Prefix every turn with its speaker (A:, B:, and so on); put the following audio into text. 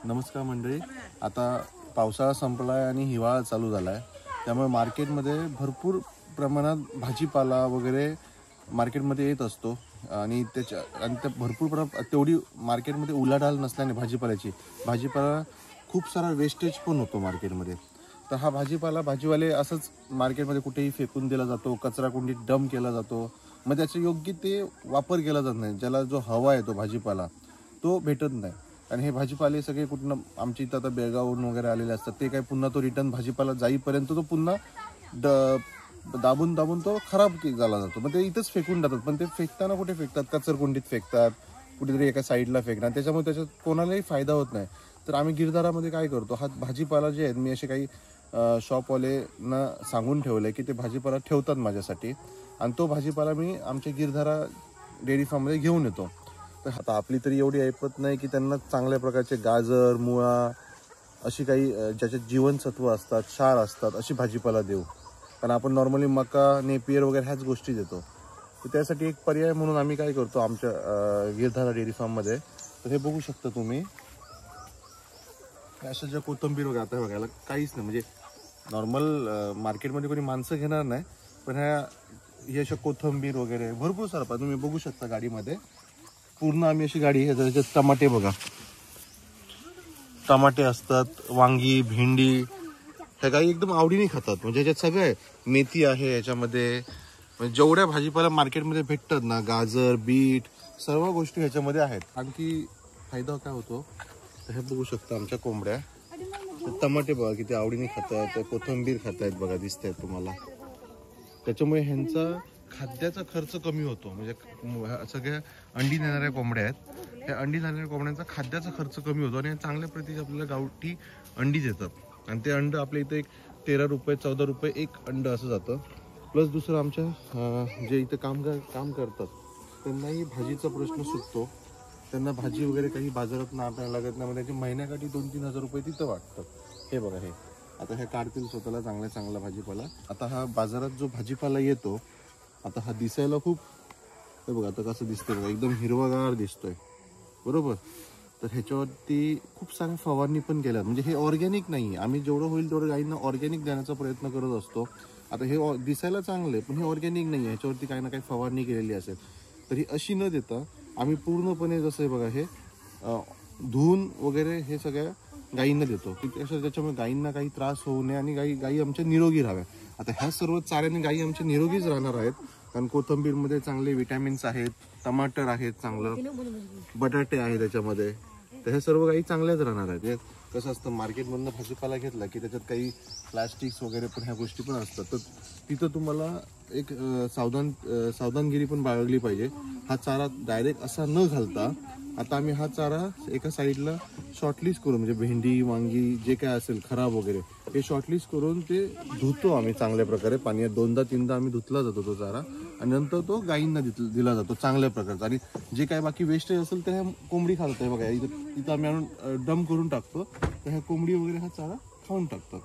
A: नमस्कार मंडळी. आता पावसाळा संपला आहे आणि हिवाळा चालू झाला आहे, त्यामुळे मार्केटमध्ये भरपूर प्रमाणात भाजीपाला वगैरे मार्केटमध्ये येत असतो आणि त्या भरपूर प्रमाणात तेवढी मार्केटमध्ये उलाढाल नसल्याने भाजीपाला खूप सारा वेस्टेज पण होतो मार्केटमध्ये. तर हा भाजीवाले असंच मार्केटमध्ये कुठेही फेकून दिला जातो, कचरा कुंडीत डंप केला जातो. मग त्याचा योग्य ते वापर केला जात नाही. ज्याला जो हवा आहे तो भाजीपाला तो भेटत नाही. आणि हे भाजीपाले सगळे कुठनं आमच्या इथं आता बेळगाववरून वगैरे आलेले असतात, ते काय पुन्हा तो रिटर्न भाजीपाला जाईपर्यंत तो पुन्हा दाबून तो खराब झाला जातो. मग ते इथंच फेकून जातात. पण ते फेकताना कुठे फेकतात? कचरकुंडीत फेकतात, कुठेतरी एका साईडला फेकणार. त्याच्यामुळे त्याच्यात कोणालाही फायदा होत नाही. तर आम्ही गिरधारामध्ये काय करतो, हा भाजीपाला जे आहेत मी असे काही शॉपवालेंना सांगून ठेवलं आहे की ते भाजीपाला ठेवतात माझ्यासाठी, आणि तो भाजीपाला मी आमच्या गिरधारा डेअरी फार्ममध्ये घेऊन येतो. तर आता आपली तरी एवढी ऐपत नाही की त्यांना चांगल्या प्रकारचे गाजर, मुळा अशी काही ज्याच्यात जीवनसत्व असतात, क्षार असतात अशी भाजीपाला देऊ. कारण आपण नॉर्मली मका, नेपियर वगैरे ह्याच गोष्टी देतो. तर त्यासाठी एक पर्याय म्हणून आम्ही काय करतो आमच्या गिरधारा डेअरी फार्ममध्ये, तर हे बघू शकता तुम्ही, अशा ज्या कोथिंबीर वगैरे आता बघायला काहीच नाही, म्हणजे नॉर्मल मार्केटमध्ये कोणी माणसं घेणार नाही, पण ही अशा कोथिंबीर वगैरे भरपूर सारं पाहिजे. तुम्ही बघू शकता गाडीमध्ये पूर्ण आम्ही अशी गाडी आहे. त्याच्यात टमाटे बघा, टमाटे असतात, वांगी, भेंडी, ह्या गाई एकदम आवडीने खातात. म्हणजे ह्याच्यात सगळं आहे, मेथी आहे याच्यामध्ये, म्हणजे जेवढ्या भाजीपाला मार्केटमध्ये भेटतात ना, गाजर, बीट, सर्व गोष्टी ह्याच्यामध्ये आहेत. आणखी फायदा काय होतो तर हे बघू शकता आमच्या कोंबड्या टमाटे बघा किती आवडीने खातात, कोथिंबीर खातायत बघा, दिसत आहेत तुम्हाला. त्याच्यामुळे ह्यांचा खाद्याचा खर्च कमी होतो. म्हणजे सगळ्या अंडी देणाऱ्या कोंबड्या आहेत, ह्या अंडी देणाऱ्या कोंबड्यांचा खाद्याचा खर्च कमी होतो आणि चांगल्या प्रतीचे आपल्याला गावठी अंडी देतात. आणि ते अंड आपल्या इथं एक 13 रुपये 14 रुपये एक अंड असं जातं. प्लस दुसरं आमच्या जे इथं काम करतात त्यांनाही भाजीचा प्रश्न सुटतो. त्यांना भाजी वगैरे काही बाजारात आणायला लागत नाही. त्याची महिन्याकाठी 2-3 हजार रुपये तिथं वाटतात. हे बघा, हे आता हे काढतील स्वतःला चांगला भाजीपाला. आता हा बाजारात जो भाजीपाला येतो, आता हा दिसायला खूप, हे बघा आता कसं दिसतंय बघा, एकदम हिरवागार दिसतोय बरोबर. तर ह्याच्यावरती खूप साऱ्या फवारणी पण केल्यात. म्हणजे हे ऑर्गॅनिक नाही आहे. आम्ही जेवढं होईल तेवढं गाईंना ऑर्गॅनिक देण्याचा प्रयत्न करत असतो. आता हे दिसायला चांगलं आहे पण हे ऑर्गॅनिक नाही आहे, ह्याच्यावरती काही ना काही फवारणी केलेली असेल. तर ही अशी न देता आम्ही पूर्णपणे जसं आहे बघा, हे धुवून वगैरे हे सगळ्या गाईंना देतो की त्याच्यामुळे गाईंना काही त्रास होऊ नये आणि गाई आमच्या निरोगी राहाव्या. आता ह्या सर्व चाऱ्याने गाई आमच्या निरोगीच राहणार आहेत. कारण कोथिंबीरमध्ये चांगले विटॅमिन्स आहेत, टमाटर आहेत, चांगलं बटाटे आहेत त्याच्यामध्ये. तर ह्या सर्व गाई चांगल्याच राहणार आहेत. कसं असतं, मार्केटमधनं भाजीपाला घेतला की त्याच्यात काही प्लास्टिक्स वगैरे पण ह्या गोष्टी पण असतात. तर तिथं तुम्हाला एक सावधानगिरी पण बाळगली पाहिजे. हा चारा डायरेक्ट असा न घालता आता आम्ही हा चारा एका साईडला शॉर्टलिस्ट करून, म्हणजे भेंडी, वांगी जे काय असेल खराब वगैरे, हे शॉर्टलिस्ट करून ते धुतो आम्ही चांगल्या प्रकारे. पाण्यात 2दा-3दा आम्ही धुतला जातो तो चारा, आणि नंतर तो गाईंना दिला जातो चांगल्या प्रकारचा. आणि जे काय बाकी वेस्टेज असेल तर ह्या कोंबडी खातात. बघा इथं आम्ही आणून डंप करून टाकतो, तर ह्या कोंबडी वगैरे हा चारा खाऊन टाकतात.